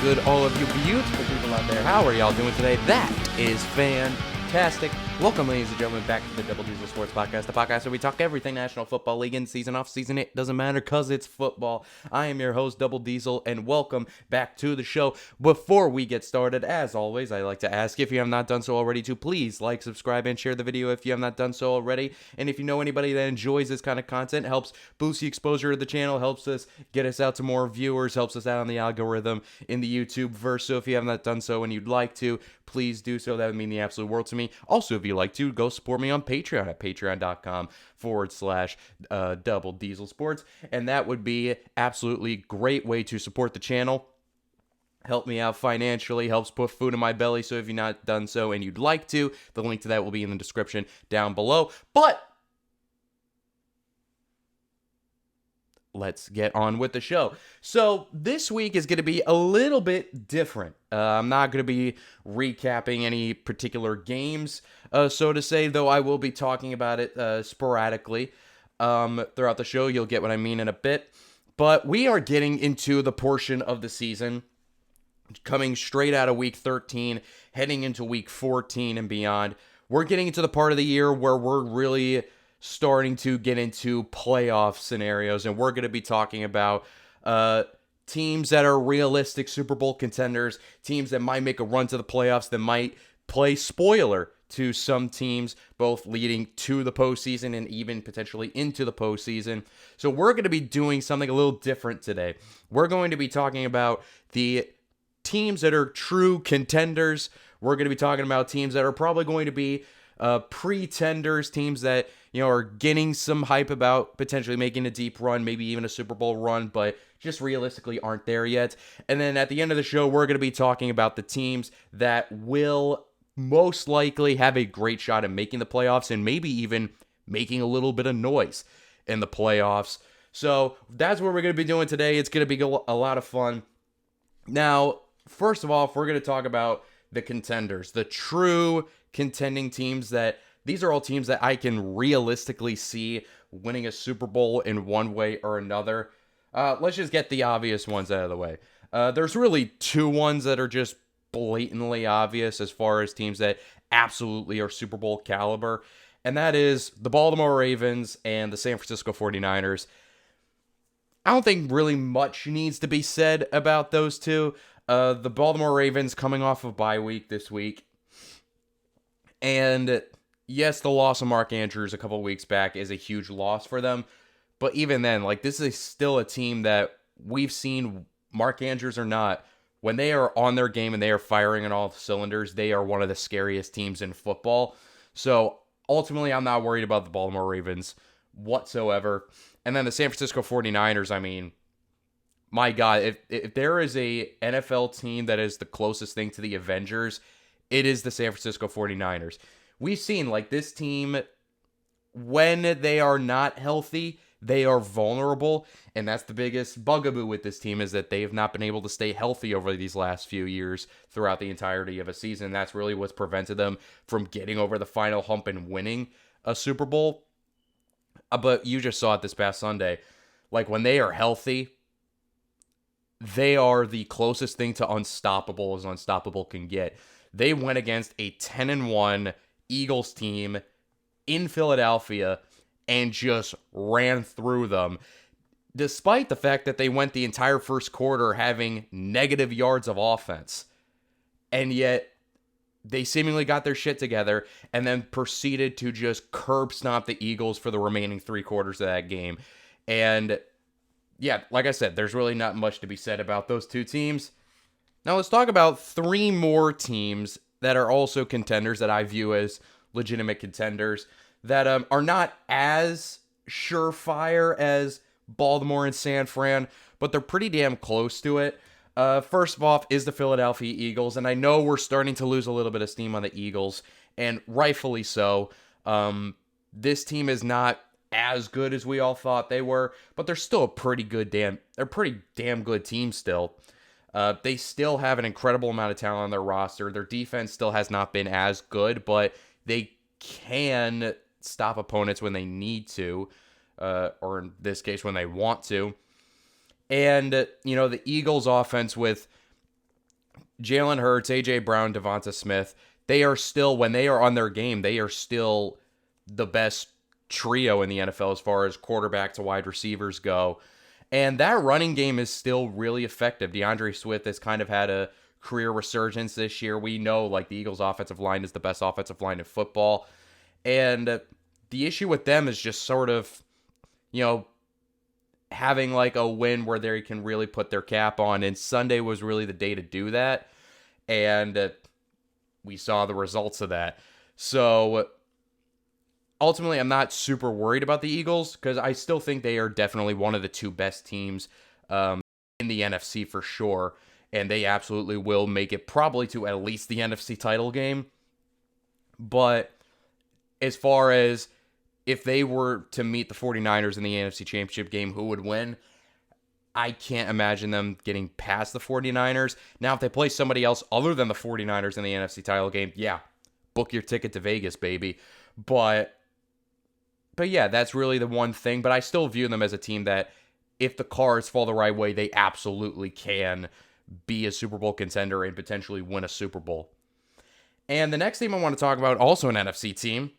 good, all of you beautiful people out there? How are y'all doing today? That is fantastic. Welcome, ladies and gentlemen, back to the Double Diesel Sports Podcast, the podcast where we talk everything National Football League in season, off season. It doesn't matter because it's football. I am your host, Double Diesel, and welcome back to the show. Before we get started, as always, I like to ask if you have not done so already to please like, subscribe, and share the video if you have not done so already. And if you know anybody that enjoys this kind of content, helps boost the exposure of the channel, helps us get us out to more viewers, helps us out on the algorithm in the YouTube verse. So if you have not done so and you'd like to, please do so. That would mean the absolute world to me. Also, if you'd like to, go support me on Patreon at patreon.com/Double Diesel Sports. And that would be absolutely great way to support the channel. Help me out financially, helps put food in my belly. So if you've not done so and you'd like to, the link to that will be in the description down below. But let's get on with the show. So this week is going to be a little bit different. I'm not going to be recapping any particular games, so to say, though I will be talking about it sporadically throughout the show. You'll get what I mean in a bit. But we are getting into the portion of the season coming straight out of week 13, heading into week 14 and beyond. We're getting into the part of the year where we're really starting to get into playoff scenarios, and we're going to be talking about teams that are realistic Super Bowl contenders, teams that might make a run to the playoffs, that might play spoiler to some teams, both leading to the postseason and even potentially into the postseason. So we're going to be doing something a little different today. We're going to be talking about the teams that are true contenders. We're going to be talking about teams that are probably going to be pretenders, teams that, you know, are getting some hype about potentially making a deep run, maybe even a Super Bowl run, but just realistically aren't there yet. And then at the end of the show, we're going to be talking about the teams that will most likely have a great shot at making the playoffs and maybe even making a little bit of noise in the playoffs. So that's what we're going to be doing today. It's going to be a lot of fun. Now, first of all, if we're going to talk about the contenders, the true contending teams, that these are all teams that I can realistically see winning a Super Bowl in one way or another. Let's just get the obvious ones out of the way. There's really two ones that are just blatantly obvious as far as teams that absolutely are Super Bowl caliber, and that is the Baltimore Ravens and the San Francisco 49ers. I don't think really much needs to be said about those two. The Baltimore Ravens coming off of bye week this week. And yes, the loss of Mark Andrews a couple weeks back is a huge loss for them. But even then, like, this is still a team that we've seen, Mark Andrews or not, when they are on their game and they are firing on all cylinders, they are one of the scariest teams in football. So ultimately, I'm not worried about the Baltimore Ravens whatsoever. And then the San Francisco 49ers, I mean, my God, if there is a NFL team that is the closest thing to the Avengers, it is the San Francisco 49ers. We've seen, like, this team, when they are not healthy, they are vulnerable, and that's the biggest bugaboo with this team, is that they have not been able to stay healthy over these last few years throughout the entirety of a season. That's really what's prevented them from getting over the final hump and winning a Super Bowl. But you just saw it this past Sunday. Like, when they are healthy, they are the closest thing to unstoppable as unstoppable can get. They went against a 10-1 Eagles team in Philadelphia and just ran through them, despite the fact that they went the entire first quarter having negative yards of offense. And yet, they seemingly got their shit together and then proceeded to just curb stomp the Eagles for the remaining 3 quarters of that game. And yeah, like I said, there's really not much to be said about those two teams. Now let's talk about 3 more teams that are also contenders that I view as legitimate contenders that are not as surefire as Baltimore and San Fran, but they're pretty damn close to it. First off is the Philadelphia Eagles, and I know we're starting to lose a little bit of steam on the Eagles, and rightfully so. This team is not as good as we all thought they were, but they're still a pretty damn good team still. They still have an incredible amount of talent on their roster. Their defense still has not been as good, but they can stop opponents when they need to, or in this case, when they want to. And, you know, the Eagles offense with Jalen Hurts, A.J. Brown, Devonta Smith, they are still, when they are on their game, they are still the best trio in the NFL as far as quarterback to wide receivers go. And that running game is still really effective. DeAndre Swift has kind of had a career resurgence this year. We know, like, the Eagles' offensive line is the best offensive line in football. And the issue with them is just sort of, having like a win where they can really put their cap on. And Sunday was really the day to do that. And we saw the results of that. So ultimately, I'm not super worried about the Eagles because I still think they are definitely one of the two best teams in the NFC for sure. And they absolutely will make it probably to at least the NFC title game. But as far as if they were to meet the 49ers in the NFC Championship game, who would win? I can't imagine them getting past the 49ers. Now, if they play somebody else other than the 49ers in the NFC title game, yeah, book your ticket to Vegas, baby. But yeah, that's really the one thing. But I still view them as a team that if the cards fall the right way, they absolutely can be a Super Bowl contender and potentially win a Super Bowl. And the next team I want to talk about, also an NFC team,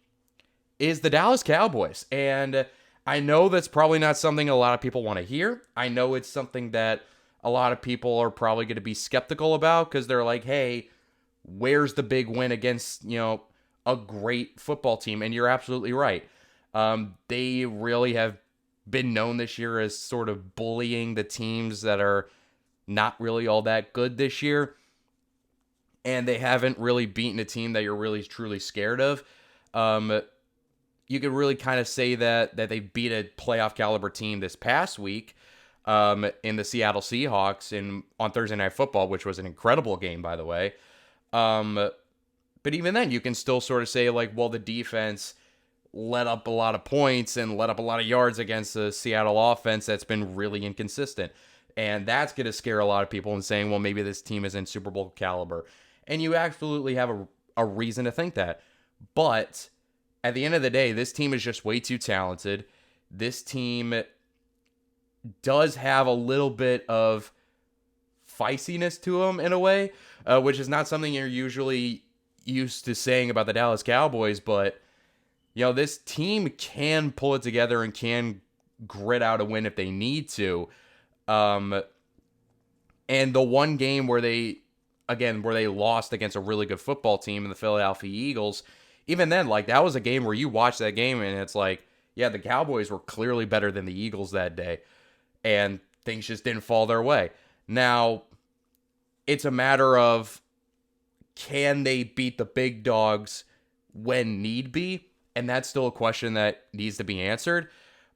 is the Dallas Cowboys. And I know that's probably not something a lot of people want to hear. I know it's something that a lot of people are probably going to be skeptical about because they're like, hey, where's the big win against, a great football team? And you're absolutely right. They really have been known this year as sort of bullying the teams that are not really all that good this year. And they haven't really beaten a team that you're really truly scared of. You could really kind of say that they beat a playoff caliber team this past week in the Seattle Seahawks on Thursday Night Football, which was an incredible game, by the way. But even then, you can still sort of say, like, well, the defense let up a lot of points and let up a lot of yards against the Seattle offense that's been really inconsistent. And that's going to scare a lot of people in saying, well, maybe this team is in Super Bowl caliber. And you absolutely have a reason to think that. But at the end of the day, this team is just way too talented. This team does have a little bit of feistiness to them in a way, which is not something you're usually used to saying about the Dallas Cowboys. But, this team can pull it together and can grit out a win if they need to. And the one game where they lost against a really good football team in the Philadelphia Eagles, even then, like, that was a game where you watch that game and it's like, yeah, the Cowboys were clearly better than the Eagles that day. And things just didn't fall their way. Now, it's a matter of, can they beat the big dogs when need be? And that's still a question that needs to be answered.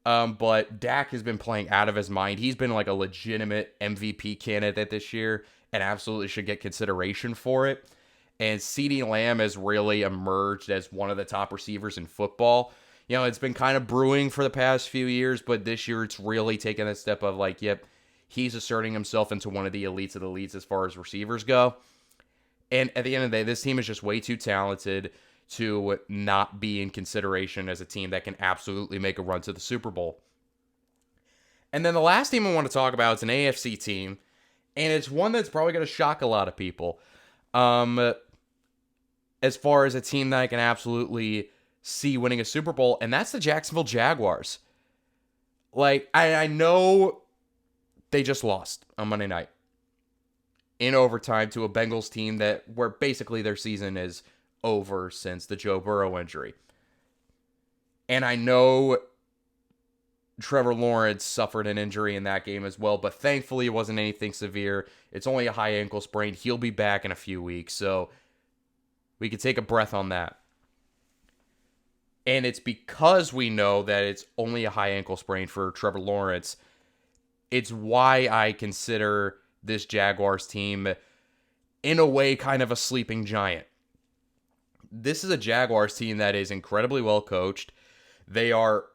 But Dak has been playing out of his mind. He's been like a legitimate MVP candidate this year and absolutely should get consideration for it. And CeeDee Lamb has really emerged as one of the top receivers in football. It's been kind of brewing for the past few years, but this year it's really taken a step of like, yep, he's asserting himself into one of the elites of the elites as far as receivers go. And at the end of the day, this team is just way too talented to not be in consideration as a team that can absolutely make a run to the Super Bowl. And then the last team I want to talk about is an AFC team, and it's one that's probably going to shock a lot of people. As far as a team that I can absolutely see winning a Super Bowl, and that's the Jacksonville Jaguars. Like, I know they just lost on Monday night in overtime to a Bengals team where basically their season is over since the Joe Burrow injury. And I know Trevor Lawrence suffered an injury in that game as well, but thankfully it wasn't anything severe. It's only a high ankle sprain. He'll be back in a few weeks, so we could take a breath on that. And it's because we know that it's only a high ankle sprain for Trevor Lawrence, it's why I consider this Jaguars team, in a way, kind of a sleeping giant. This is a Jaguars team that is incredibly well coached. They are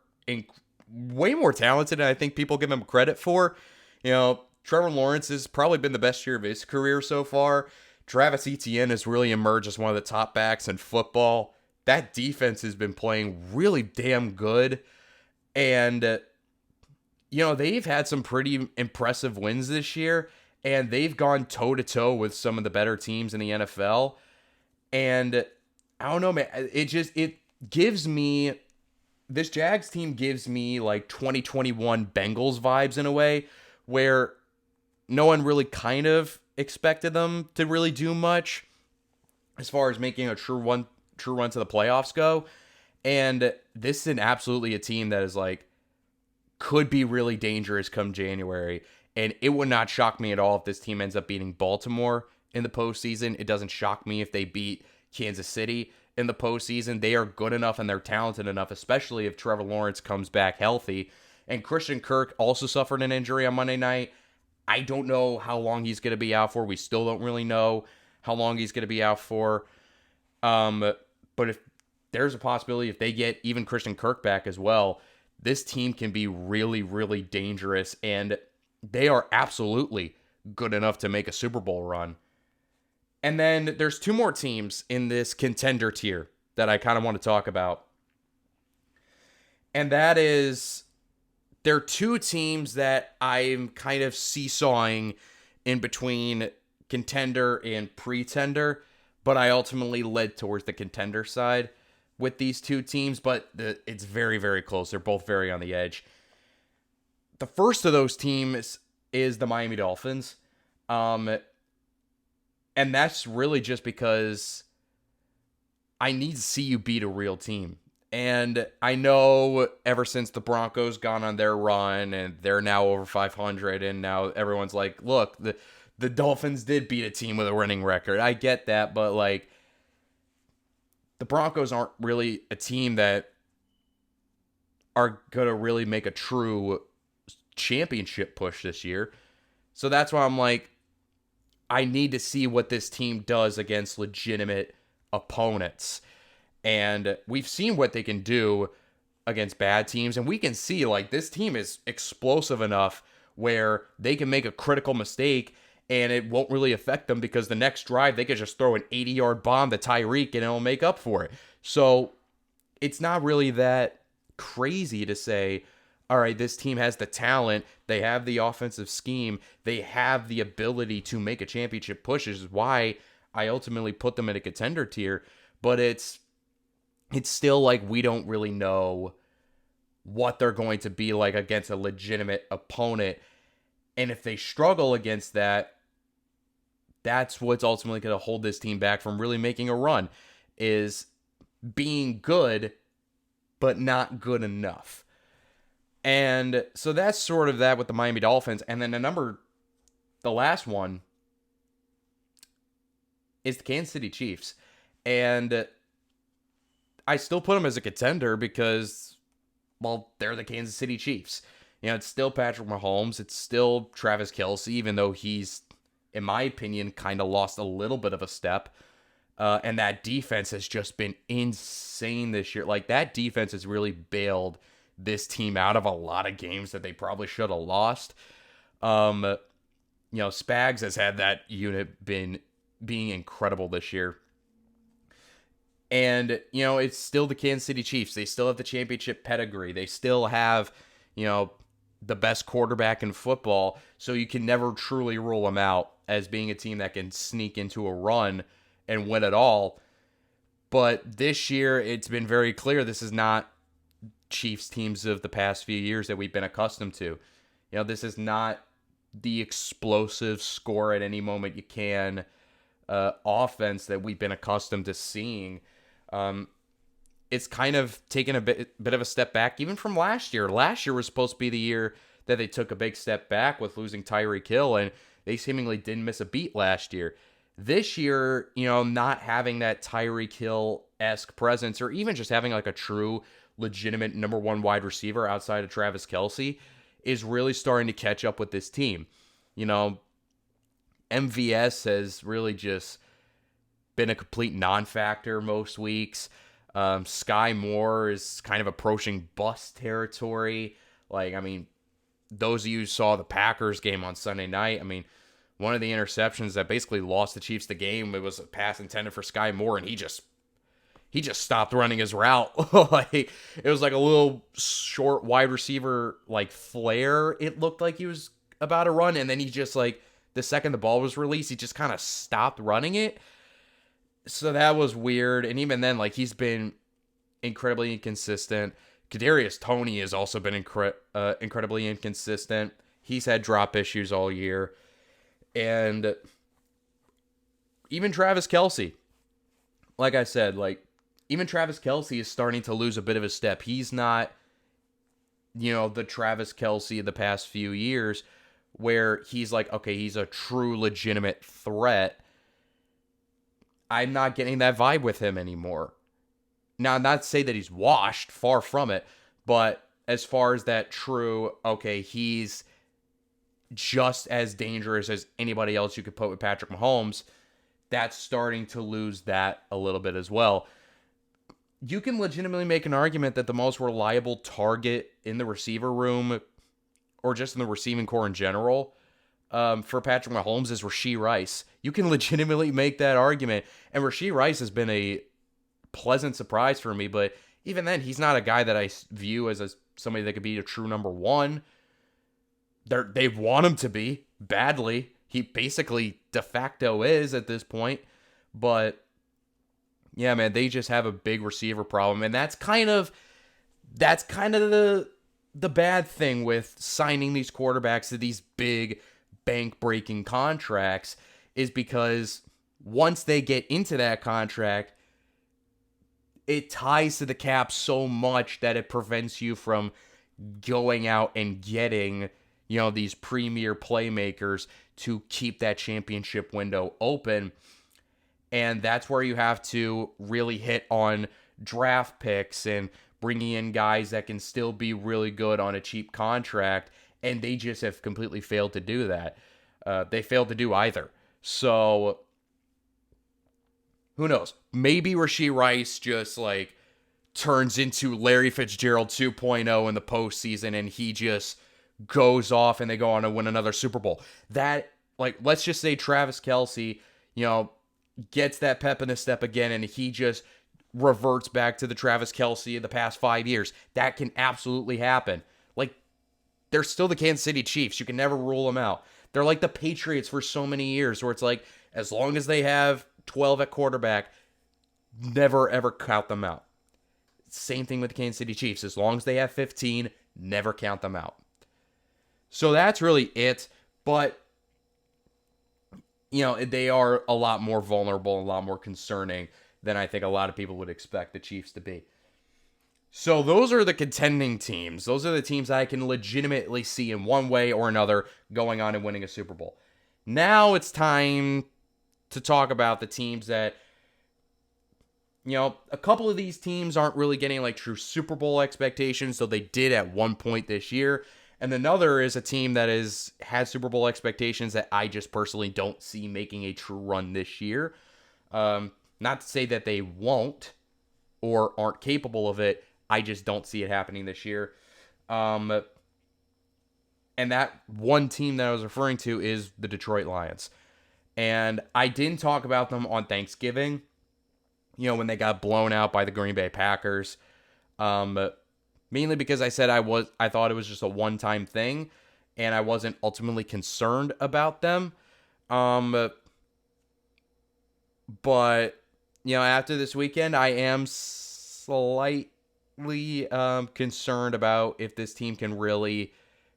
way more talented than I think people give them credit for. Trevor Lawrence has probably been the best year of his career so far. Travis Etienne has really emerged as one of the top backs in football. That defense has been playing really damn good. And, they've had some pretty impressive wins this year. and they've gone toe to toe with some of the better teams in the NFL. And I don't know, man. It gives me this Jags team gives me like 2021 Bengals vibes in a way where no one really kind of expected them to really do much as far as making a true run to the playoffs go. And this is absolutely a team that is like could be really dangerous come January. And it would not shock me at all if this team ends up beating Baltimore in the postseason. It doesn't shock me if they beat Kansas City in the postseason. They are good enough and they're talented enough, especially if Trevor Lawrence comes back healthy. And Christian Kirk also suffered an injury on Monday night. I don't know how long he's going to be out for. We still don't really know how long he's going to be out for. But if there's a possibility, if they get even Christian Kirk back as well, this team can be really, really dangerous. And they are absolutely good enough to make a Super Bowl run. And then there's two more teams in this contender tier that I kind of want to talk about. And that is, there are two teams that I'm kind of seesawing in between contender and pretender, but I ultimately led towards the contender side with these two teams, but it's very, very close. They're both very on the edge. The first of those teams is the Miami Dolphins. And that's really just because I need to see you beat a real team. And I know ever since the Broncos gone on their run and they're now over 500 and now everyone's like, look, the Dolphins did beat a team with a winning record. I get that, but like the Broncos aren't really a team that are going to really make a true championship push this year. So that's why I'm like, I need to see what this team does against legitimate opponents. And we've seen what they can do against bad teams. And we can see, like, this team is explosive enough where they can make a critical mistake and it won't really affect them because the next drive, they could just throw an 80-yard bomb to Tyreek and it'll make up for it. So it's not really that crazy to say, all right, this team has the talent, they have the offensive scheme, they have the ability to make a championship push, which is why I ultimately put them in a contender tier. But it's still like we don't really know what they're going to be like against a legitimate opponent. And if they struggle against that, that's what's ultimately going to hold this team back from really making a run, is being good, but not good enough. And so that's sort of that with the Miami Dolphins. And then the last one is the Kansas City Chiefs. And I still put them as a contender because, well, they're the Kansas City Chiefs. You know, it's still Patrick Mahomes. It's still Travis Kelce, even though he's, in my opinion, kind of lost a little bit of a step. And that defense has just been insane this year. Like, that defense has really bailed this team out of a lot of games that they probably should have lost. You know, Spags has had that unit being incredible this year. And, you know, it's still the Kansas City Chiefs. They still have the championship pedigree. They still have, you know, the best quarterback in football. So you can never truly rule them out as being a team that can sneak into a run and win it all. But this year, it's been very clear this is not Chiefs teams of the past few years that we've been accustomed to. You know, this is not the explosive score at any moment you can offense that we've been accustomed to seeing. It's kind of taken a bit of a step back even from last year. Last year was supposed to be the year that they took a big step back with losing Tyreek Hill, and they seemingly didn't miss a beat last year. This year, you know, not having that Tyreek Hill-esque presence, or even just having like a true legitimate number one wide receiver outside of Travis Kelce, is really starting to catch up with this team. You know, MVS has really just been a complete non-factor most weeks. Sky Moore is kind of approaching bust territory. Like, I mean, those of you who saw the Packers game on Sunday night, I mean, one of the interceptions that basically lost the Chiefs the game, it was a pass intended for Sky Moore, and he just stopped running his route. Like, it was like a little short wide receiver, like, flare. It looked like he was about to run, and then he just, like, the second the ball was released, he just kind of stopped running it. So that was weird. And even then, like, he's been incredibly inconsistent. Kadarius Toney has also been incredibly inconsistent. He's had drop issues all year. And even Travis Kelce, like I said, like, even Travis Kelce is starting to lose a bit of a step. He's not, the Travis Kelce of the past few years where he's like, okay, he's a true legitimate threat. I'm not getting that vibe with him anymore. Now, not to say that he's washed, far from it, but as far as that true, okay, he's just as dangerous as anybody else you could put with Patrick Mahomes, that's starting to lose that a little bit as well. You can legitimately make an argument that the most reliable target in the receiver room, or just in the receiving core in general, for Patrick Mahomes is Rashee Rice. You can legitimately make that argument, and Rashee Rice has been a pleasant surprise for me, but even then, he's not a guy that I view as somebody that could be a true number one. They want him to be badly. He basically de facto is at this point, but yeah, man, they just have a big receiver problem, and that's kind of the bad thing with signing these quarterbacks to these big bank-breaking contracts, is because once they get into that contract, it ties to the cap so much that it prevents you from going out and getting, these premier playmakers to keep that championship window open. And that's where you have to really hit on draft picks and bringing in guys that can still be really good on a cheap contract. And they just have completely failed to do that. They failed to do either. So who knows? Maybe Rashee Rice just like turns into Larry Fitzgerald 2.0 in the postseason, and he just goes off and they go on to win another Super Bowl. That, like, let's just say Travis Kelce, gets that pep in his step again, and he just reverts back to the Travis Kelce of the past 5 years. That can absolutely happen. Like, they're still the Kansas City Chiefs. You can never rule them out. They're like the Patriots for so many years, where it's like, as long as they have 12 at quarterback, never ever count them out. Same thing with the Kansas City Chiefs. As long as they have 15, never count them out. So that's really it. But they are a lot more vulnerable, a lot more concerning than I think a lot of people would expect the Chiefs to be. So those are the contending teams. Those are the teams I can legitimately see in one way or another going on and winning a Super Bowl. Now it's time to talk about the teams that, a couple of these teams aren't really getting like true Super Bowl expectations, though they did at one point this year. And another is a team that has Super Bowl expectations that I just personally don't see making a true run this year. Not to say that they won't or aren't capable of it. I just don't see it happening this year. And that one team that I was referring to is the Detroit Lions. And I didn't talk about them on Thanksgiving, when they got blown out by the Green Bay Packers. Mainly because I said I thought it was just a one-time thing, and I wasn't ultimately concerned about them. But after this weekend, I am slightly concerned about if this team can really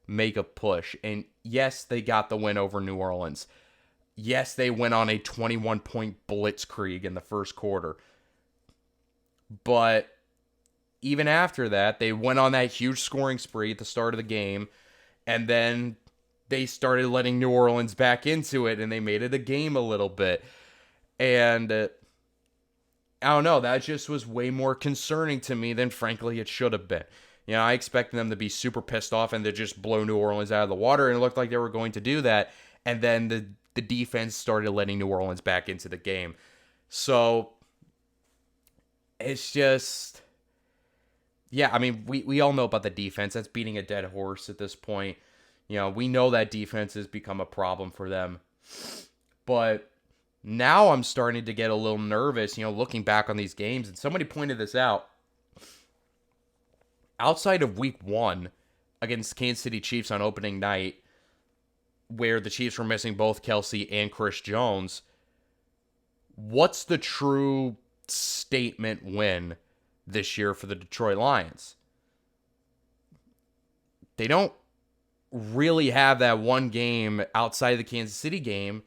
make a push. And yes, they got the win over New Orleans. Yes, they went on a 21-point blitzkrieg in the first quarter. But even after that, they went on that huge scoring spree at the start of the game, and then they started letting New Orleans back into it, and they made it a game a little bit. And I don't know, that just was way more concerning to me than, frankly, it should have been. I expected them to be super pissed off and to just blow New Orleans out of the water, and it looked like they were going to do that. And then the defense started letting New Orleans back into the game. So it's just, yeah, I mean, we all know about the defense. That's beating a dead horse at this point. We know that defense has become a problem for them. But now I'm starting to get a little nervous, looking back on these games. And somebody pointed this out. Outside of week 1 against Kansas City Chiefs on opening night, where the Chiefs were missing both Kelsey and Chris Jones, what's the true statement win this year for the Detroit Lions? They don't really have that one game outside of the Kansas City game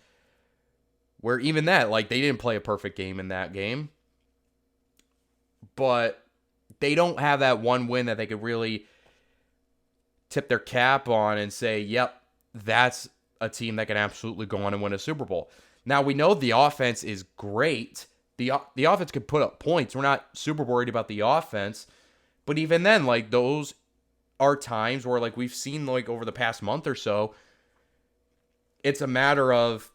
where even that, like, they didn't play a perfect game in that game. But they don't have that one win that they could really tip their cap on and say, yep, that's a team that can absolutely go on and win a Super Bowl. Now, we know the offense is great. The offense could put up points. We're not super worried about the offense. But even then, like, those are times where, like, we've seen, like, over the past month or so, it's a matter of,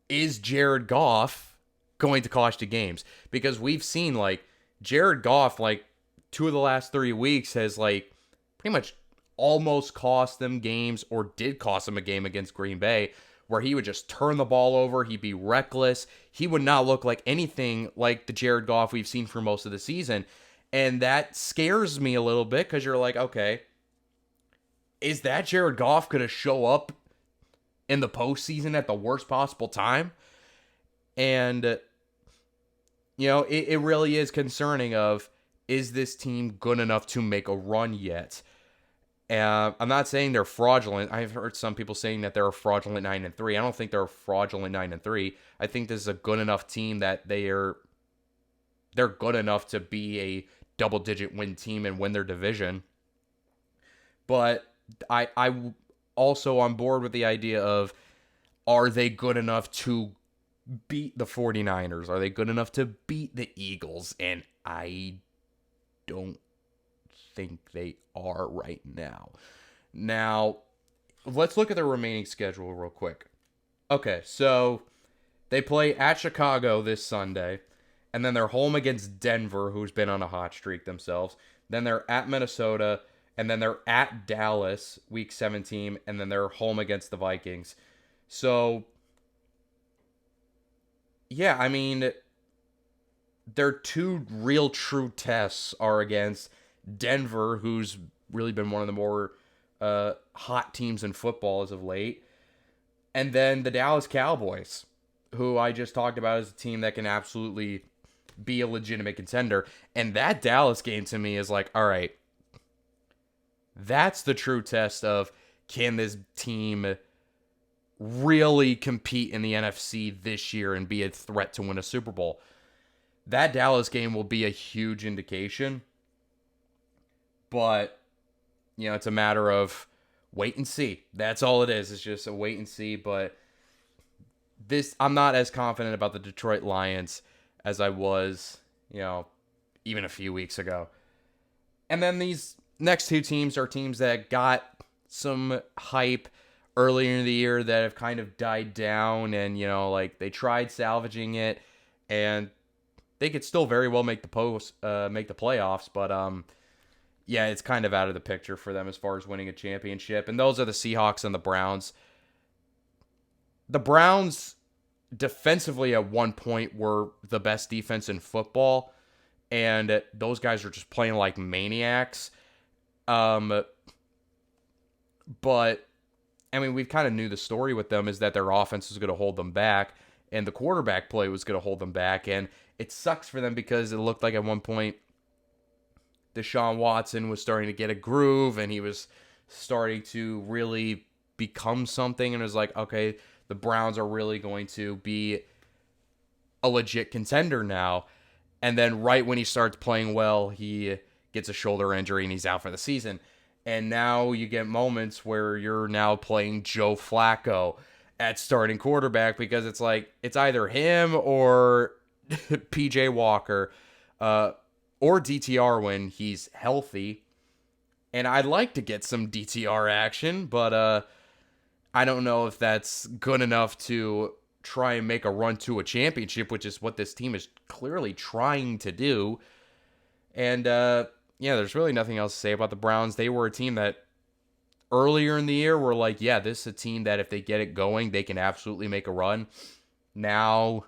is Jared Goff going to cost you games? Because we've seen, like, Jared Goff, like, 2 of the last 3 weeks has, like, pretty much almost cost them games or did cost them a game against Green Bay, where he would just turn the ball over. He'd be reckless. He would not look like anything like the Jared Goff we've seen for most of the season. And that scares me a little bit because you're like, okay, is that Jared Goff going to show up in the postseason at the worst possible time? And, you know, it really is concerning of, is this team good enough to make a run yet? I'm not saying they're fraudulent. I've heard some people saying that they're a fraudulent 9-3. I don't think they're a fraudulent 9-3. I think this is a good enough team that they're good enough to be a double-digit win team and win their division. But I also on board with the idea of, are they good enough to beat the 49ers? Are they good enough to beat the Eagles? And I don't think they are right now. Now, let's look at the remaining schedule real quick. Okay, so they play at Chicago this Sunday, and then they're home against Denver, who's been on a hot streak themselves. Then they're at Minnesota, and then they're at Dallas, week 17, and then they're home against the Vikings. So, yeah, I mean, their 2 real true tests are against Denver, who's really been one of the more hot teams in football as of late, and then the Dallas Cowboys, who I just talked about as a team that can absolutely be a legitimate contender. And that Dallas game to me is like, all right, that's the true test of, can this team really compete in the NFC this year and be a threat to win a Super Bowl? That Dallas game will be a huge indication. But, you know, it's a matter of wait and see. That's all it is. It's just a wait and see. But I'm not as confident about the Detroit Lions as I was, you know, even a few weeks ago. And then these next 2 teams are teams that got some hype earlier in the year that have kind of died down, and, you know, like, they tried salvaging it, and they could still very well make the playoffs, but yeah, it's kind of out of the picture for them as far as winning a championship. And those are the Seahawks and the Browns. The Browns defensively at one point were the best defense in football, and those guys are just playing like maniacs. But I mean, we kind of knew the story with them is that their offense was going to hold them back, and the quarterback play was going to hold them back. And it sucks for them because it looked like at one point Deshaun Watson was starting to get a groove, and he was starting to really become something. And it was like, okay, the Browns are really going to be a legit contender now. And then right when he starts playing well, he gets a shoulder injury and he's out for the season. And now you get moments where you're now playing Joe Flacco at starting quarterback, because it's like, it's either him or PJ Walker, or DTR when he's healthy. And I'd like to get some DTR action, but I don't know if that's good enough to try and make a run to a championship, which is what this team is clearly trying to do. And yeah, there's really nothing else to say about the Browns. They were a team that earlier in the year were like, yeah, this is a team that if they get it going, they can absolutely make a run. Now,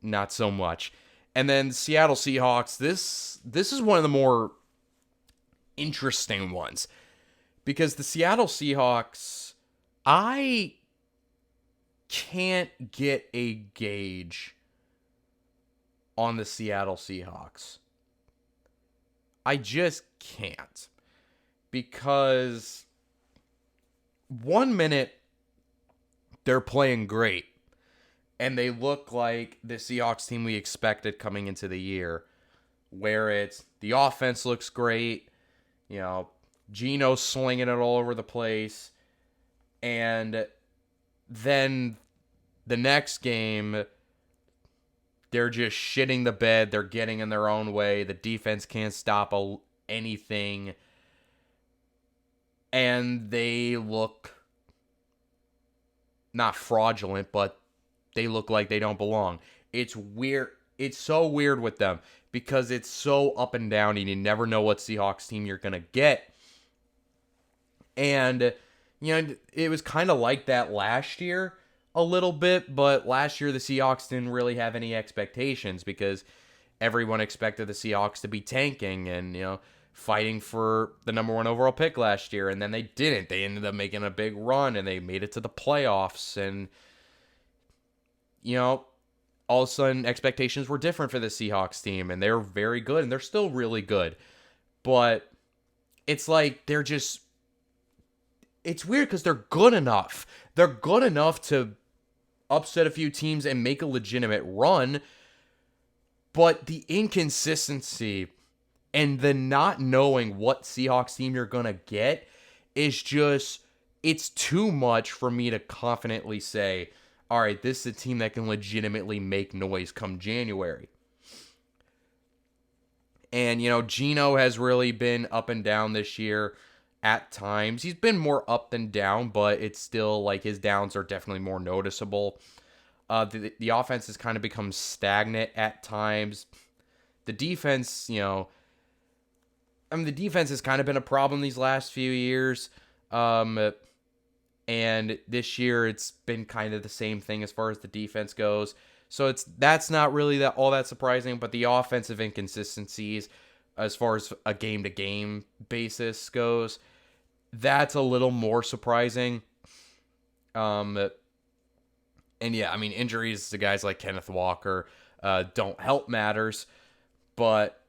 not so much. And then Seattle Seahawks, this is one of the more interesting ones, Because the Seattle Seahawks, I can't get a gauge on the Seattle Seahawks. I just can't. Because 1 minute they're playing great and they look like the Seahawks team we expected coming into the year, where it's the offense looks great, Geno slinging it all over the place, and then the next game they're just shitting the bed, they're getting in their own way, the defense can't stop anything, and they look not fraudulent, but they look like they don't belong. It's weird. It's so weird with them because it's so up and down and you never know what Seahawks team you're going to get. And, it was kind of like that last year a little bit, but last year the Seahawks didn't really have any expectations because everyone expected the Seahawks to be tanking and, fighting for the number 1 overall pick last year, and then they didn't. They ended up making a big run, and they made it to the playoffs, and, all of a sudden expectations were different for the Seahawks team, and they're very good, and they're still really good. But it's like it's weird because they're good enough. They're good enough to upset a few teams and make a legitimate run, but the inconsistency and the not knowing what Seahawks team you're going to get is it's too much for me to confidently say, all right, this is a team that can legitimately make noise come January. And, Geno has really been up and down this year at times. He's been more up than down, but it's still like his downs are definitely more noticeable. The offense has kind of become stagnant at times. The defense, the defense has kind of been a problem these last few years. And this year it's been kind of the same thing as far as the defense goes. So that's not really all that surprising, but the offensive inconsistencies as far as a game-to-game basis goes, that's a little more surprising. And yeah, injuries to guys like Kenneth Walker don't help matters. But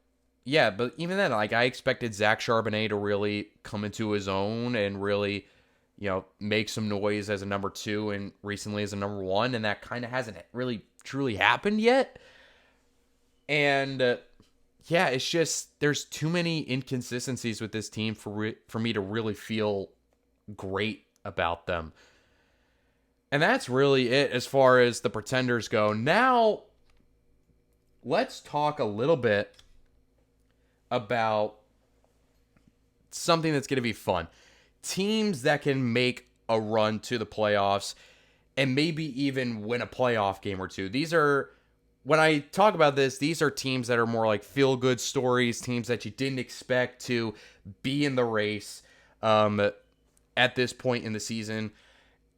yeah, but even then, I expected Zach Charbonnet to really come into his own and really, make some noise as a number 2 and recently as a number 1, and that kind of hasn't really truly happened yet. And yeah, it's just there's too many inconsistencies with this team for me to really feel great about them. And that's really it as far as the pretenders go. Now, let's talk a little bit about something that's going to be fun. Teams that can make a run to the playoffs and maybe even win a playoff game or two. When I talk about this, these are teams that are more like feel-good stories, teams that you didn't expect to be in the race at this point in the season.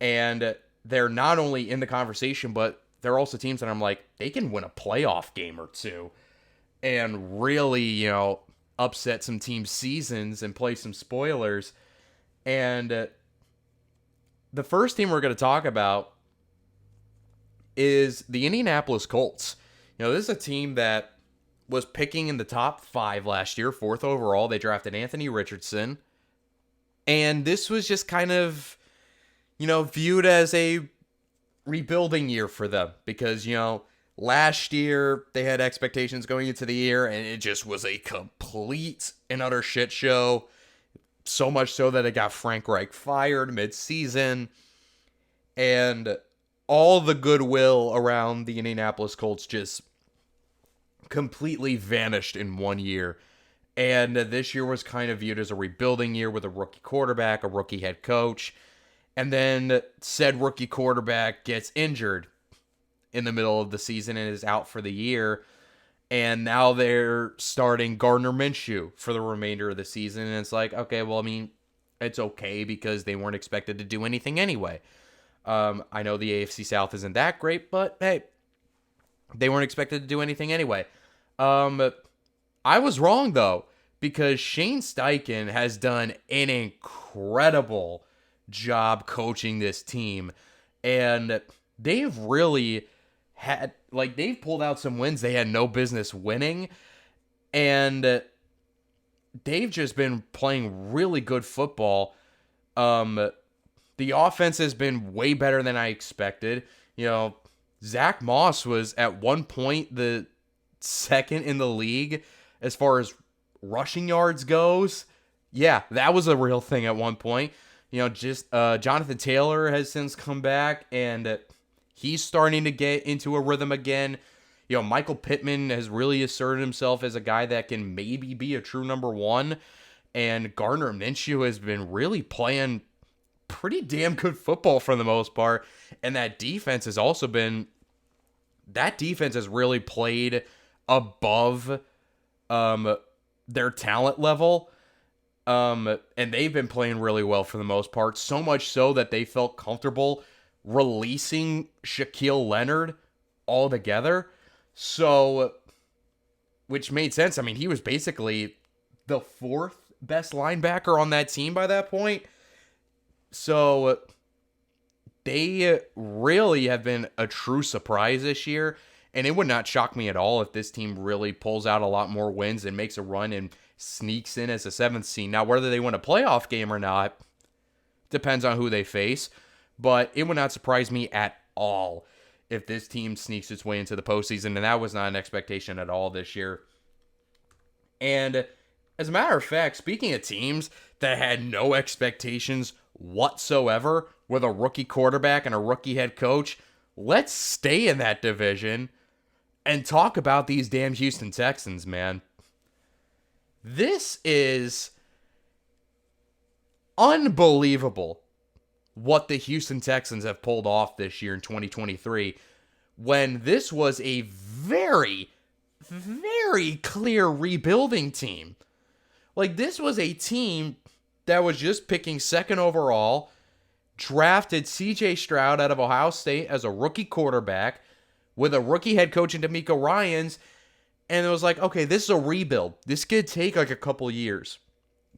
And they're not only in the conversation, but they're also teams that I'm like, they can win a playoff game or two and really, upset some teams' seasons and play some spoilers. And the first team we're going to talk about is the Indianapolis Colts. This is a team that was picking in the top 5 last year, 4th overall. They drafted Anthony Richardson. And this was just kind of, viewed as a rebuilding year for them because, last year they had expectations going into the year and it just was a complete and utter shit show. So much so that it got Frank Reich fired mid-season. And all the goodwill around the Indianapolis Colts just completely vanished in 1 year. And this year was kind of viewed as a rebuilding year with a rookie quarterback, a rookie head coach. And then said rookie quarterback gets injured in the middle of the season and is out for the year. And now they're starting Gardner Minshew for the remainder of the season. And it's like, okay, well, it's okay because they weren't expected to do anything anyway. I know the AFC South isn't that great, but hey, they weren't expected to do anything anyway. I was wrong, though, because Shane Steichen has done an incredible job coaching this team. And they've really they've pulled out some wins they had no business winning. And they've just been playing really good football. The offense has been way better than I expected. Zach Moss was at one point the second in the league as far as rushing yards goes. Yeah, that was a real thing at one point. Jonathan Taylor has since come back, and he's starting to get into a rhythm again. Michael Pittman has really asserted himself as a guy that can maybe be a true number one. And Gardner Minshew has been really playing pretty damn good football for the most part. And that defense has really played above their talent level. And they've been playing really well for the most part. So much so that they felt comfortable releasing Shaquille Leonard altogether. So, which made sense. I mean, he was basically the fourth best linebacker on that team by that point. So, they really have been a true surprise this year. And it would not shock me at all if this team really pulls out a lot more wins and makes a run and sneaks in as a 7th seed. Now, whether they win a playoff game or not depends on who they face. But it would not surprise me at all if this team sneaks its way into the postseason, and that was not an expectation at all this year. And as a matter of fact, speaking of teams that had no expectations whatsoever with a rookie quarterback and a rookie head coach, let's stay in that division and talk about these damn Houston Texans, man. This is unbelievable what the Houston Texans have pulled off this year in 2023, when this was a very, very clear rebuilding team. This was a team that was just picking second overall, drafted C.J. Stroud out of Ohio State as a rookie quarterback with a rookie head coach in DeMeco Ryans, and it was like, okay, this is a rebuild. This could take a couple years,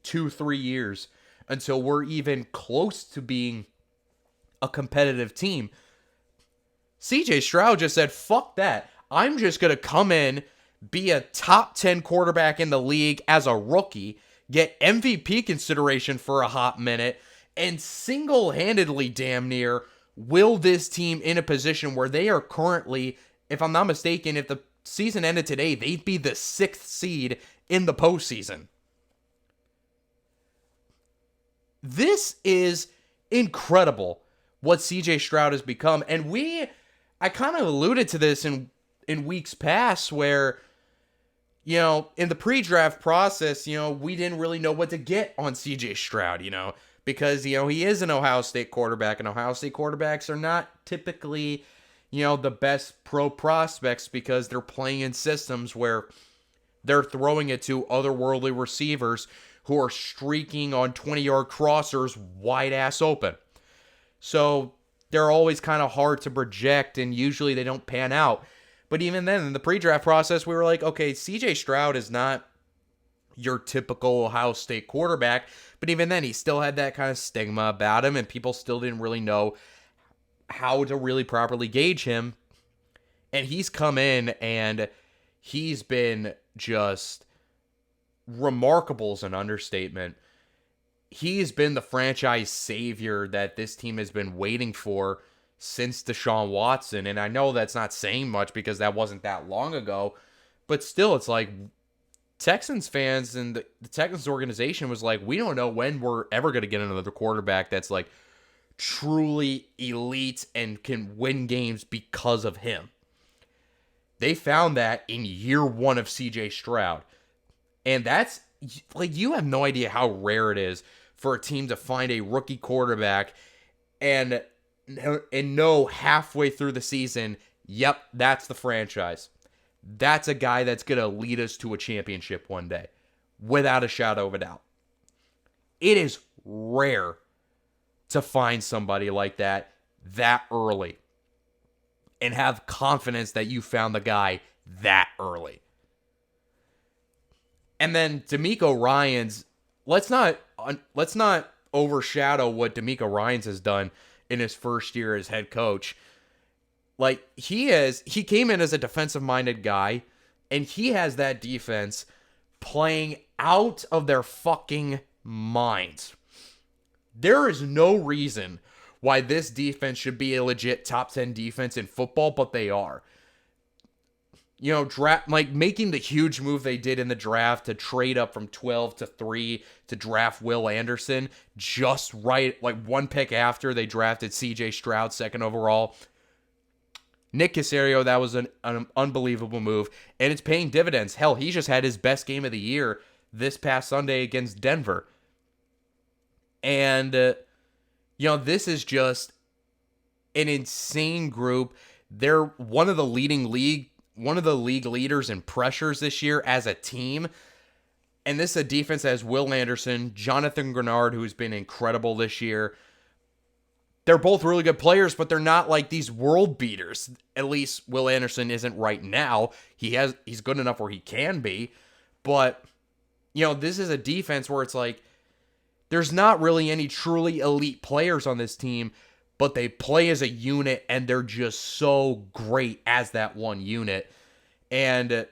2-3 years, until we're even close to being a competitive team. CJ Stroud just said, fuck that. I'm just going to come in, be a top 10 quarterback in the league as a rookie, get MVP consideration for a hot minute, and single-handedly damn near will this team in a position where they are currently, if I'm not mistaken, if the season ended today, they'd be the 6th seed in the postseason. This is incredible what CJ Stroud has become. And I kind of alluded to this in weeks past where, in the pre-draft process, we didn't really know what to get on CJ Stroud, because, he is an Ohio State quarterback, and Ohio State quarterbacks are not typically, the best pro prospects because they're playing in systems where they're throwing it to otherworldly receivers who are streaking on 20-yard crossers wide ass open. So they're always kind of hard to project, and usually they don't pan out. But even then, in the pre-draft process, we were like, okay, CJ Stroud is not your typical Ohio State quarterback. But even then, he still had that kind of stigma about him, and people still didn't really know how to really properly gauge him. And he's come in, and he's been just remarkable is an understatement. He's been the franchise savior that this team has been waiting for since Deshaun Watson. And I know that's not saying much because that wasn't that long ago. But still, it's like Texans fans and the Texans organization was like, we don't know when we're ever going to get another quarterback that's like truly elite and can win games because of him. They found that in year one of CJ Stroud. And that's, you have no idea how rare it is for a team to find a rookie quarterback and know halfway through the season, yep, that's the franchise. That's a guy that's going to lead us to a championship one day, without a shadow of a doubt. It is rare to find somebody like that early and have confidence that you found the guy that early. And then D'Amico Ryans, let's not overshadow what D'Amico Ryans has done in his first year as head coach. Like he came in as a defensive minded guy, and he has that defense playing out of their fucking minds. There is no reason why this defense should be a legit top 10 defense in football, but they are. Draft, like making the huge move they did in the draft to trade up from 12 to 3 to draft Will Anderson just right, like one pick after they drafted CJ Stroud second overall. Nick Caserio, that was an unbelievable move, and it's paying dividends. Hell, he just had his best game of the year this past Sunday against Denver. And, this is just an insane group. They're one of the leading league leaders in pressures this year as a team. And this is a defense that has Will Anderson, Jonathan Grenard, who's been incredible this year. They're both really good players, but they're not like these world beaters. At least Will Anderson isn't right now. He's good enough where he can be. But, this is a defense where it's like, there's not really any truly elite players on this team, but they play as a unit, and they're just so great as that one unit. And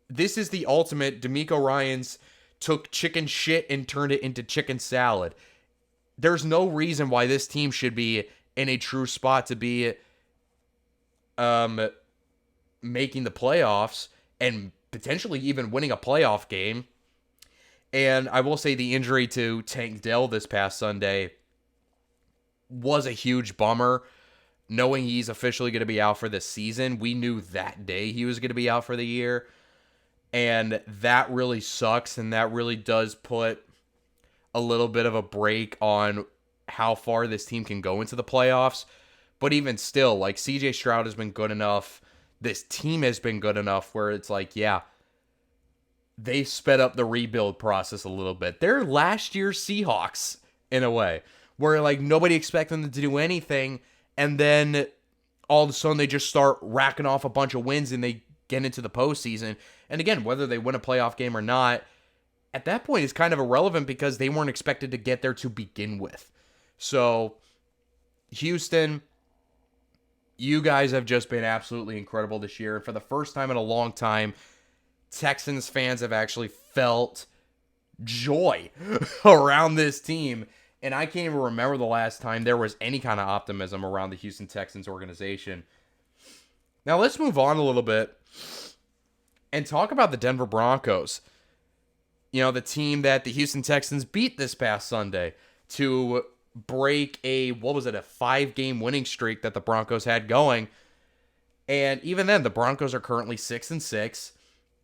this is the ultimate. D'Amico Ryans took chicken shit and turned it into chicken salad. There's no reason why this team should be in a true spot to be making the playoffs and potentially even winning a playoff game. And I will say the injury to Tank Dell this past Sunday was a huge bummer. Knowing he's officially going to be out for the season, we knew that day he was going to be out for the year. And that really sucks, and that really does put a little bit of a break on how far this team can go into the playoffs. But even still, like, CJ Stroud has been good enough. This team has been good enough where it's like, yeah, they sped up the rebuild process a little bit. They're last year's Seahawks in a way, where like nobody expected them to do anything, and then all of a sudden they just start racking off a bunch of wins and they get into the postseason. And again, whether they win a playoff game or not, at that point is kind of irrelevant because they weren't expected to get there to begin with. So, Houston, you guys have just been absolutely incredible this year. And for the first time in a long time, Texans fans have actually felt joy around this team. And I can't even remember the last time there was any kind of optimism around the Houston Texans organization. Now let's move on a little bit and talk about the Denver Broncos. The team that the Houston Texans beat this past Sunday to break a 5-game winning streak that the Broncos had going. And even then, the Broncos are currently 6-6.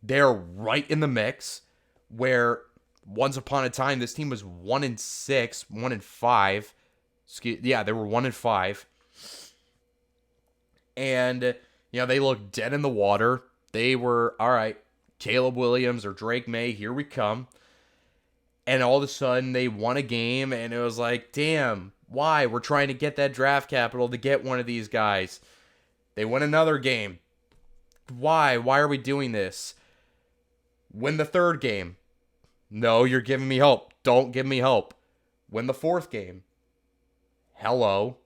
They're right in the mix, where once upon a time this team was 1-6, 1-5. They were 1-5. And they looked dead in the water. They were, all right, Caleb Williams or Drake May, here we come. And all of a sudden they won a game, and it was like, damn, why? We're trying to get that draft capital to get one of these guys. They win another game. Why? Why are we doing this? Win the third game. No, you're giving me hope. Don't give me hope. Win the fourth game. Hello.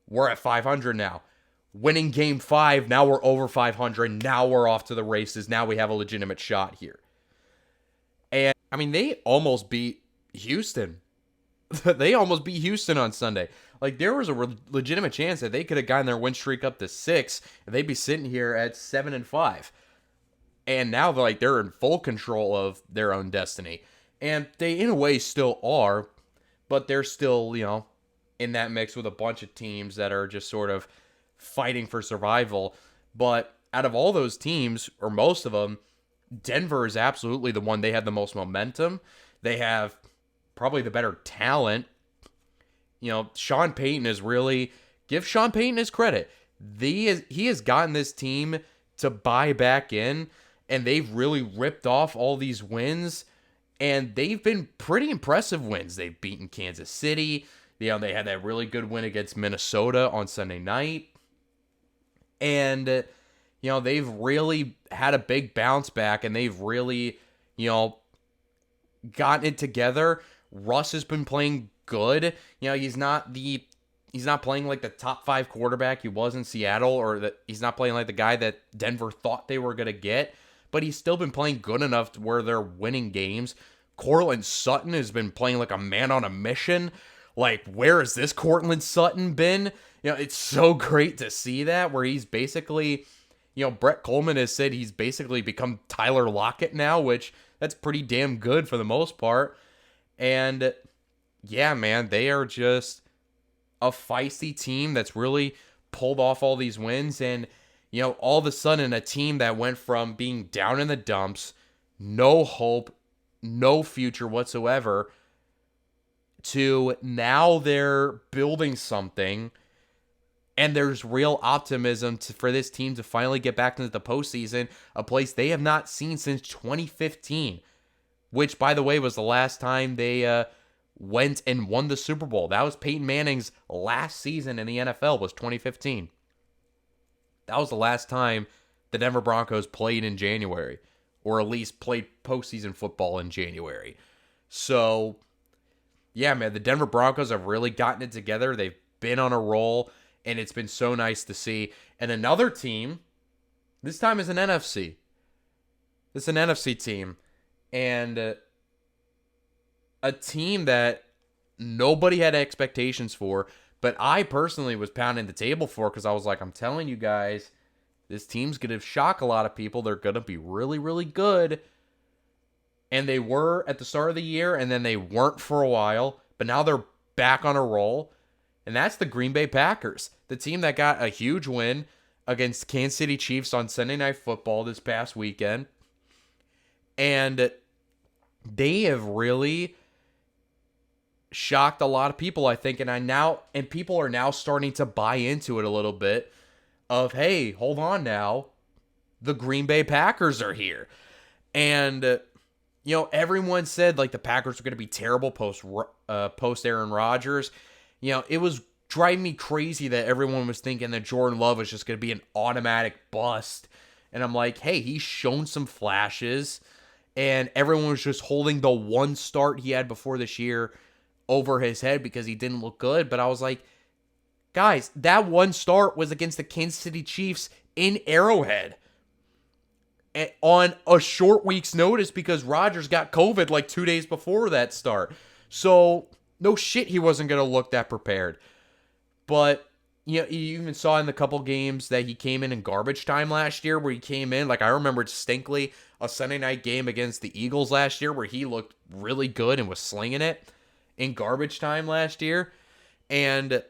We're at 500 now. Winning game 5, now we're over 500. Now we're off to the races. Now we have a legitimate shot here. And, I mean, they almost beat Houston. They almost beat Houston on Sunday. Like, there was a legitimate chance that they could have gotten their win streak up to 6, and they'd be sitting here at 7-5. And now they're in full control of their own destiny. And they, in a way, still are, but they're still, in that mix with a bunch of teams that are just sort of fighting for survival. But out of all those teams, or most of them, Denver is absolutely the one. They have the most momentum. They have probably the better talent. Sean Payton is really, give Sean Payton his credit. He has gotten this team to buy back in, and they've really ripped off all these wins, and they've been pretty impressive wins. They've beaten Kansas City. They had that really good win against Minnesota on Sunday night. And, they've really had a big bounce back and they've really, you know, gotten it together. Russ has been playing good. He's not playing like the top 5 quarterback he was in Seattle, or that he's not playing like the guy that Denver thought they were going to get, but he's still been playing good enough to where they're winning games. Cortland Sutton has been playing like a man on a mission. Like, where has this Cortland Sutton been? It's so great to see that, where he's basically, Brett Coleman has said he's basically become Tyler Lockett now, which that's pretty damn good for the most part. And yeah, man, they are just a feisty team that's really pulled off all these wins. And, all of a sudden, a team that went from being down in the dumps, no hope, no future whatsoever, to now they're building something. And there's real optimism for this team to finally get back into the postseason, a place they have not seen since 2015, which, by the way, was the last time they went and won the Super Bowl. That was Peyton Manning's last season in the NFL, was 2015. That was the last time the Denver Broncos played in January, or at least played postseason football in January. So, yeah, man, the Denver Broncos have really gotten it together. They've been on a roll, and it's been so nice to see. And another team, this time is an NFC. This is an NFC team. And a team that nobody had expectations for, but I personally was pounding the table for, because I was like, I'm telling you guys, this team's going to shock a lot of people. They're going to be really, really good. And they were at the start of the year, and then they weren't for a while, but now they're back on a roll. And that's the Green Bay Packers, the team that got a huge win against Kansas City Chiefs on Sunday Night Football this past weekend. And they have really shocked a lot of people, I think, and people are now starting to buy into it a little bit of, hey, hold on now, the Green Bay Packers are here. And everyone said like the Packers were going to be terrible post Aaron Rodgers. It was driving me crazy that everyone was thinking that Jordan Love was just going to be an automatic bust. And I'm like, hey, he's shown some flashes, and everyone was just holding the one start he had before this year over his head because he didn't look good. But I was like, guys, that one start was against the Kansas City Chiefs in Arrowhead on a short week's notice because Rodgers got COVID like 2 days before that start. So no shit, he wasn't going to look that prepared. But you even saw in the couple games that he came in garbage time last year, where he came in, like I remember distinctly a Sunday night game against the Eagles last year where he looked really good and was slinging it in garbage time last year. And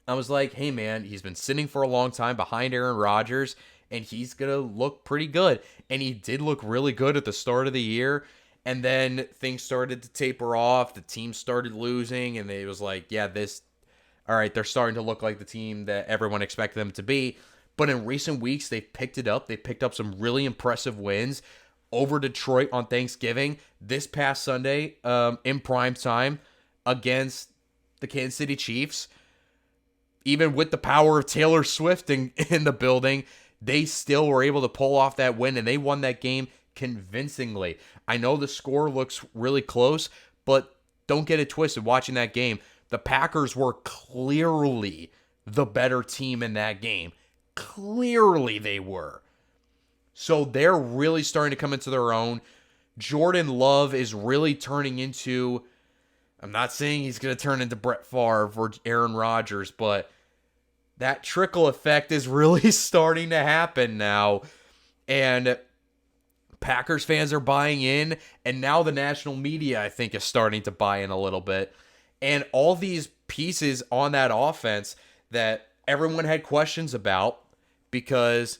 I was like, hey man, he's been sitting for a long time behind Aaron Rodgers, and he's going to look pretty good. And he did look really good at the start of the year. And then things started to taper off. The team started losing, and it was like, yeah, all right, they're starting to look like the team that everyone expected them to be. But in recent weeks, they've picked it up. They picked up some really impressive wins over Detroit on Thanksgiving, this past Sunday in prime time against the Kansas City Chiefs. Even with the power of Taylor Swift in the building, they still were able to pull off that win, and they won that game convincingly. I know the score looks really close, but don't get it twisted watching that game. The Packers were clearly the better team in that game. Clearly they were. So they're really starting to come into their own. Jordan Love is really turning into, I'm not saying he's going to turn into Brett Favre or Aaron Rodgers, but that trickle effect is really starting to happen now. And Packers fans are buying in, and now the national media, I think, is starting to buy in a little bit. And all these pieces on that offense that everyone had questions about, because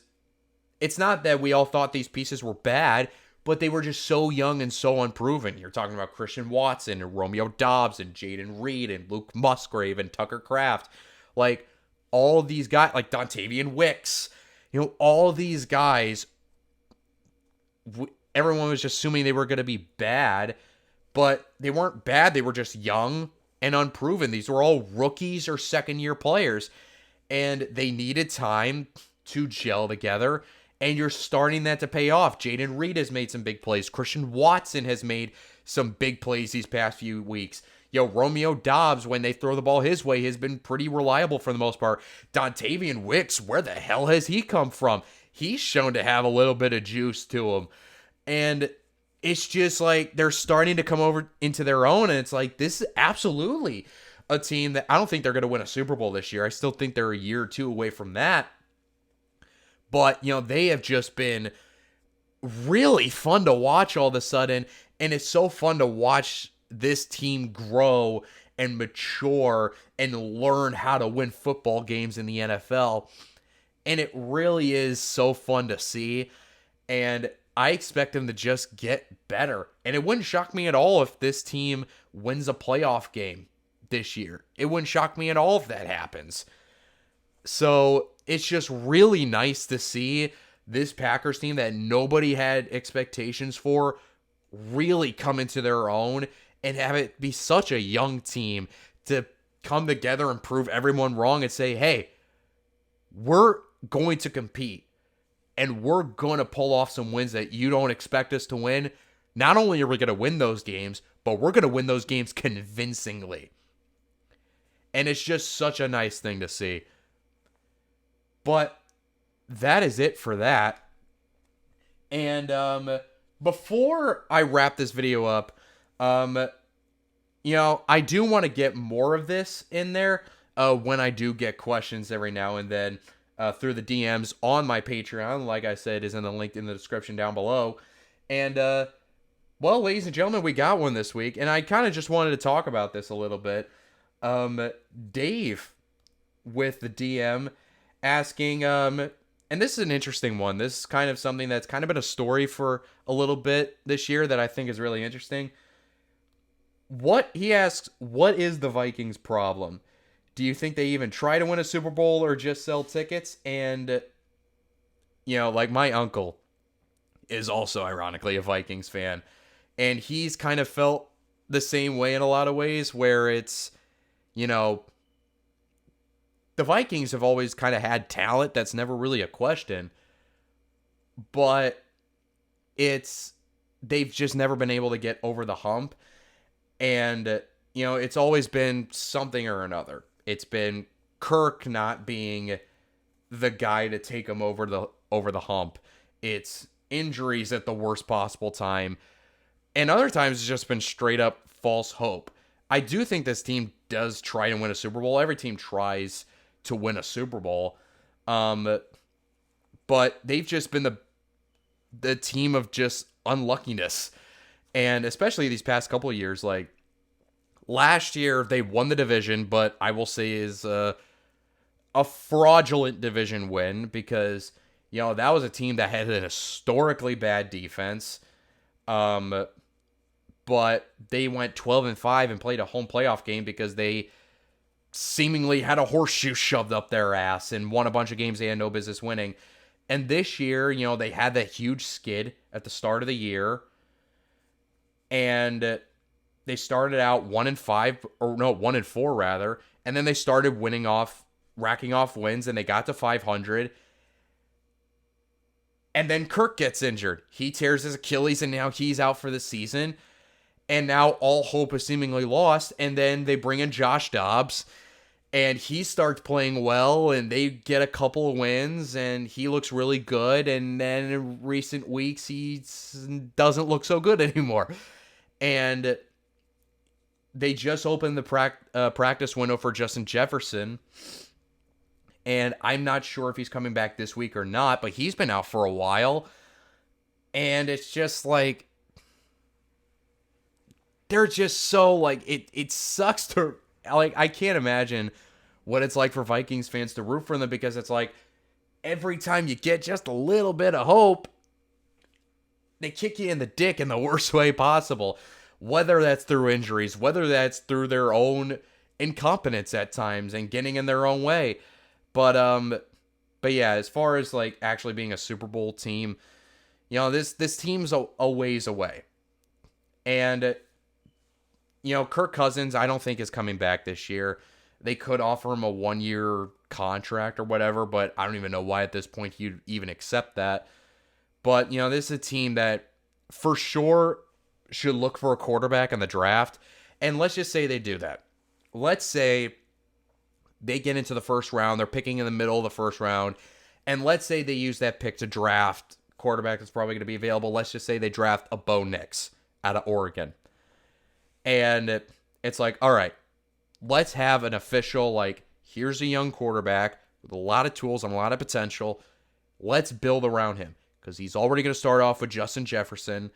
it's not that we all thought these pieces were bad, but they were just so young and so unproven. You're talking about Christian Watson and Romeo Doubs and Jaden Reed and Luke Musgrave and Tucker Kraft. Like, all these guys, like Dontavian Wicks, all these guys, everyone was just assuming they were going to be bad, but they weren't bad. They were just young and unproven. These were all rookies or second-year players, and they needed time to gel together, and you're starting that to pay off. Jaden Reed has made some big plays. Christian Watson has made some big plays these past few weeks. Romeo Dobbs, when they throw the ball his way, has been pretty reliable for the most part. Dontavian Wicks, where the hell has he come from? He's shown to have a little bit of juice to him. And it's just like they're starting to come over into their own, and it's like this is absolutely a team that I don't think they're going to win a Super Bowl this year. I still think they're a year or two away from that. But, they have just been really fun to watch all of a sudden, and it's so fun to watch this team grow and mature and learn how to win football games in the NFL. And it really is so fun to see. And I expect them to just get better. And it wouldn't shock me at all if this team wins a playoff game this year. It wouldn't shock me at all if that happens. So it's just really nice to see this Packers team that nobody had expectations for really come into their own and have it be such a young team to come together and prove everyone wrong and say, hey, we're going to compete and we're going to pull off some wins that you don't expect us to win. Not only are we going to win those games, but we're going to win those games convincingly. And it's just such a nice thing to see. But that is it for that. And before I wrap this video up, I do want to get more of this in there when I do get questions every now and then through the DMs on my Patreon. Like I said, is in the link in the description down below. And, ladies and gentlemen, we got one this week. And I kind of just wanted to talk about this a little bit. Dave with the DM asking, and this is an interesting one. This is kind of something that's kind of been a story for a little bit this year that I think is really interesting. He asks, what is the Vikings' problem? Do you think they even try to win a Super Bowl or just sell tickets? And, like my uncle is also ironically a Vikings fan. And he's kind of felt the same way in a lot of ways where it's, the Vikings have always kind of had talent. That's never really a question. But they've just never been able to get over the hump. And, it's always been something or another. It's been Kirk not being the guy to take them over the hump. It's injuries at the worst possible time. And other times it's just been straight up false hope. I do think this team does try to win a Super Bowl. Every team tries to win a Super Bowl. But they've just been the team of just unluckiness. And especially these past couple of years, like last year they won the division, but I will say is a fraudulent division win because, that was a team that had an historically bad defense. But they went 12-5 and played a home playoff game because they seemingly had a horseshoe shoved up their ass and won a bunch of games they had no business winning. And this year, they had that huge skid at the start of the year. And they started out 1-4 rather. And then they started racking off wins, and they got to 500. And then Kirk gets injured. He tears his Achilles, and now he's out for the season. And now all hope is seemingly lost. And then they bring in Josh Dobbs, and he starts playing well, and they get a couple of wins, and he looks really good. And then in recent weeks, he doesn't look so good anymore. And they just opened the practice window for Justin Jefferson. And I'm not sure if he's coming back this week or not, but he's been out for a while. And it's just like, they're just so like, it sucks to, like, I can't imagine what it's like for Vikings fans to root for them, because it's like every time you get just a little bit of hope, they kick you in the dick in the worst way possible. Whether that's through injuries, whether that's through their own incompetence at times and getting in their own way. But yeah, as far as like actually being a Super Bowl team, this team's a ways away. And Kirk Cousins, I don't think is coming back this year. They could offer him a 1-year contract or whatever, but I don't even know why at this point he'd even accept that. But, this is a team that for sure should look for a quarterback in the draft. And let's just say they do that. Let's say they get into the first round. They're picking in the middle of the first round. And let's say they use that pick to draft quarterback that's probably going to be available. Let's just say they draft a Bo Nix out of Oregon. And it's like, all right, let's have an official, like, here's a young quarterback with a lot of tools and a lot of potential. Let's build around him. Because he's already going to start off with Justin Jefferson.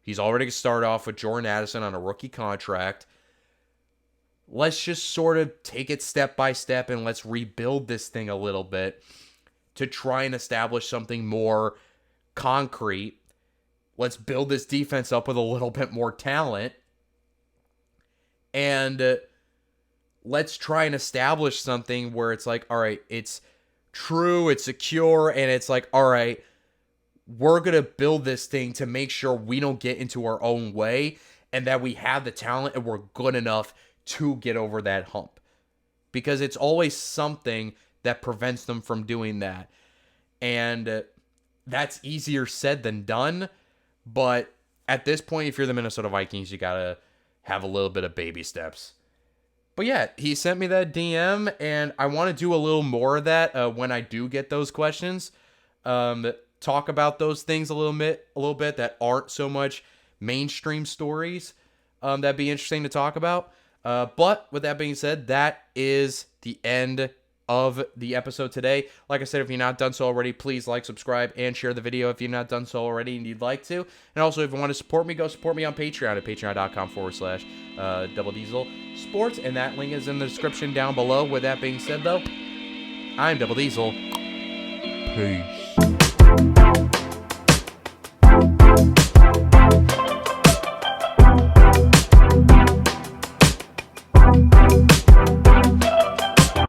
He's already going to start off with Jordan Addison on a rookie contract. Let's just sort of take it step by step and let's rebuild this thing a little bit to try and establish something more concrete. Let's build this defense up with a little bit more talent. And let's try and establish something where it's like, all right, it's true, it's secure, and it's like, all right, we're going to build this thing to make sure we don't get into our own way and that we have the talent and we're good enough to get over that hump. Because it's always something that prevents them from doing that. And that's easier said than done. But at this point, if you're the Minnesota Vikings, you got to have a little bit of baby steps. But yeah, he sent me that DM, and I want to do a little more of that when I do get those questions. Talk about those things a little bit that aren't so much mainstream stories. That'd be interesting to talk about. But with that being said, that is the end of the episode today. Like I said, if you're not done so already, please like, subscribe, and share the video if you're not done so already and you'd like to. And also, if you want to support me, go support me on Patreon at patreon.com/Double Diesel Sports. And that link is in the description down below. With that being said, though, I'm Double Diesel. Peace.